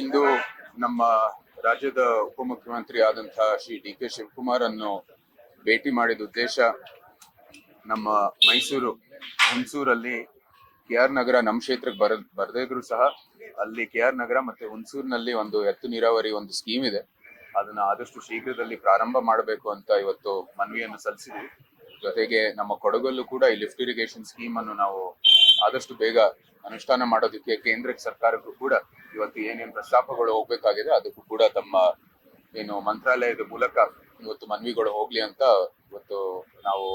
ಇಂದು ನಮ್ಮ ರಾಜ್ಯದ ಉಪಮುಖ್ಯಮಂತ್ರಿ ಆದಂತಹ ಶ್ರೀ ಡಿ.ಕೆ. ಶಿವಕುಮಾರ್ ಅನ್ನು ಭೇಟಿ ಮಾಡಿದ ಉದ್ದೇಶ ನಮ್ಮ ಮೈಸೂರು ಹುಣಸೂರಲ್ಲಿ ಕೆ.ಆರ್. ನಗರ ನಮ್ಮ ಕ್ಷೇತ್ರಕ್ಕೆ ಬರದೇ ಇದ್ರು ಸಹ ಅಲ್ಲಿ ಕೆ.ಆರ್. ನಗರ ಮತ್ತೆ ಹುಣಸೂರಿನಲ್ಲಿ ಒಂದು ಎತ್ತು ನೀರಾವರಿ ಒಂದು ಸ್ಕೀಮ್ ಇದೆ. ಅದನ್ನ ಆದಷ್ಟು ಶೀಘ್ರದಲ್ಲಿ ಪ್ರಾರಂಭ ಮಾಡಬೇಕು ಅಂತ ಇವತ್ತು ಮನವಿಯನ್ನು ಸಲ್ಲಿಸಿದ್ವಿ. ಜೊತೆಗೆ ನಮ್ಮ ಕೊಡಗಲ್ಲೂ ಕೂಡ ಈ ಲಿಫ್ಟ್ ಇರಿಗೇಷನ್ ಸ್ಕೀಮ್ ಅನ್ನು ನಾವು ಆದಷ್ಟು ಬೇಗ ಅನುಷ್ಠಾನ ಮಾಡೋದಕ್ಕೆ ಕೇಂದ್ರ ಸರ್ಕಾರಕ್ಕೂ ಕೂಡ ಇವತ್ತು ಏನೇನು ಪ್ರಸ್ತಾಪಗಳು ಹೋಗ್ಬೇಕಾಗಿದೆ ಅದಕ್ಕೂ ಕೂಡ ತಮ್ಮ ಮಂತ್ರಾಲಯದ ಮೂಲಕ ಇವತ್ತು ಮನವಿಗಳು ಹೋಗ್ಲಿ ಅಂತ ಇವತ್ತು ನಾವು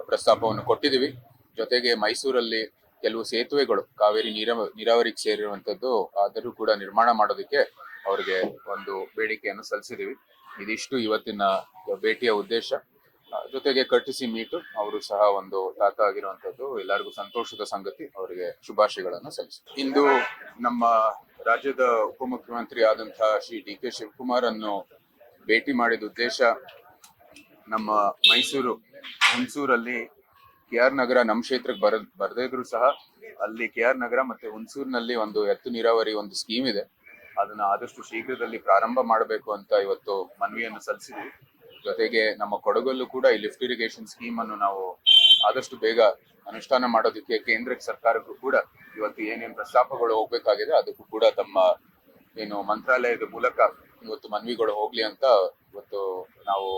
ಪ್ರಸ್ತಾಪವನ್ನು ಕೊಟ್ಟಿದ್ದೀವಿ. ಜೊತೆಗೆ ಮೈಸೂರಲ್ಲಿ ಕೆಲವು ಸೇತುವೆಗಳು ಕಾವೇರಿ ನೀರಾವರಿಗೆ ಸೇರಿರುವಂತದ್ದು ಆದರೂ ಕೂಡ ನಿರ್ಮಾಣ ಮಾಡೋದಕ್ಕೆ ಅವರಿಗೆ ಒಂದು ಬೇಡಿಕೆಯನ್ನು ಸಲ್ಲಿಸಿದೀವಿ. ಇದಿಷ್ಟು ಇವತ್ತಿನ ಭೇಟಿಯ ಉದ್ದೇಶ. ಜೊತೆಗೆ ಕರ್ಟಿಸಿ ಮೀಟು ಅವರು ಸಹ ಒಂದು ತಾತ ಆಗಿರುವಂತದ್ದು ಎಲ್ಲರಿಗೂ ಸಂತೋಷದ ಸಂಗತಿ. ಅವರಿಗೆ ಶುಭಾಶಯಗಳನ್ನು ಸಲ್ಲಿಸ್ತಾರೆ. ಇಂದು ನಮ್ಮ ರಾಜ್ಯದ ಉಪಮುಖ್ಯಮಂತ್ರಿ ಆದಂತಹ ಶ್ರೀ ಡಿ.ಕೆ. ಶಿವಕುಮಾರ್ ಅನ್ನು ಭೇಟಿ ಮಾಡಿದ ಉದ್ದೇಶ ನಮ್ಮ ಮೈಸೂರು ಹುಣಸೂರಲ್ಲಿ ಕೆ.ಆರ್. ನಗರ ನಮ್ಮ ಕ್ಷೇತ್ರಕ್ಕೆ ಬರದೇ ಇದ್ರು ಸಹ ಅಲ್ಲಿ ಕೆ.ಆರ್. ನಗರ ಮತ್ತೆ ಹುಣಸೂರಿನಲ್ಲಿ ಒಂದು ಎತ್ತು ನೀರಾವರಿ ಒಂದು ಸ್ಕೀಮ್ ಇದೆ. ಅದನ್ನ ಆದಷ್ಟು ಶೀಘ್ರದಲ್ಲಿ ಪ್ರಾರಂಭ ಮಾಡಬೇಕು ಅಂತ ಇವತ್ತು ಮನವಿಯನ್ನು ಸಲ್ಲಿಸಿದ್ವಿ. ಜೊತೆಗೆ ನಮ್ಮ ಕೊಡಗಲ್ಲೂ ಕೂಡ ಈ ಲಿಫ್ಟ್ ಇರಿಗೇಷನ್ ಸ್ಕೀಮ್ ಅನ್ನು ನಾವು ಆದಷ್ಟು ಬೇಗ ಅನುಷ್ಠಾನ ಮಾಡೋದಕ್ಕೆ ಕೇಂದ್ರ ಸರ್ಕಾರಕ್ಕೂ ಕೂಡ ಇವತ್ತು ಏನೇನು ಪ್ರಸ್ತಾಪಗಳು ಹೋಗ್ಬೇಕಾಗಿದೆ ಅದಕ್ಕೂ ಕೂಡ ತಮ್ಮ ಮಂತ್ರಾಲಯದ ಮೂಲಕ ಇವತ್ತು ಮನವಿಗಳು ಹೋಗ್ಲಿ ಅಂತ ಇವತ್ತು ನಾವು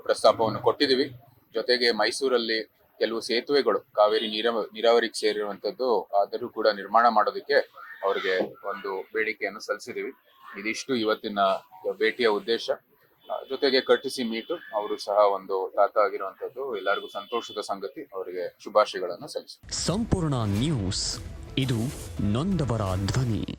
ಪ್ರಸ್ತಾಪವನ್ನು ಕೊಟ್ಟಿದ್ದೀವಿ. ಜೊತೆಗೆ ಮೈಸೂರಲ್ಲಿ ಕೆಲವು ಸೇತುವೆಗಳು ಕಾವೇರಿ ನೀರಾವರಿಗೆ ಸೇರಿರುವಂತದ್ದು ಆದರೂ ಕೂಡ ನಿರ್ಮಾಣ ಮಾಡೋದಕ್ಕೆ ಅವರಿಗೆ ಒಂದು ಬೇಡಿಕೆಯನ್ನು ಸಲ್ಲಿಸಿದೀವಿ. ಇದಿಷ್ಟು ಇವತ್ತಿನ ಭೇಟಿಯ ಉದ್ದೇಶ. ಜೊತೆಗೆ ಕರ್ಟಿಸಿ ಮೀಟು ಅವರು ಸಹ ಒಂದು ತಾತ ಆಗಿರುವಂತದ್ದು ಎಲ್ಲರಿಗೂ ಸಂತೋಷದ ಸಂಗತಿ. ಅವರಿಗೆ ಶುಭಾಶಯಗಳನ್ನು ಸಲ್ಲಿಸ್ತಾರೆ. ಸಂಪೂರ್ಣ ನ್ಯೂಸ್, ಇದು ನೊಂದವರ ಧ್ವನಿ.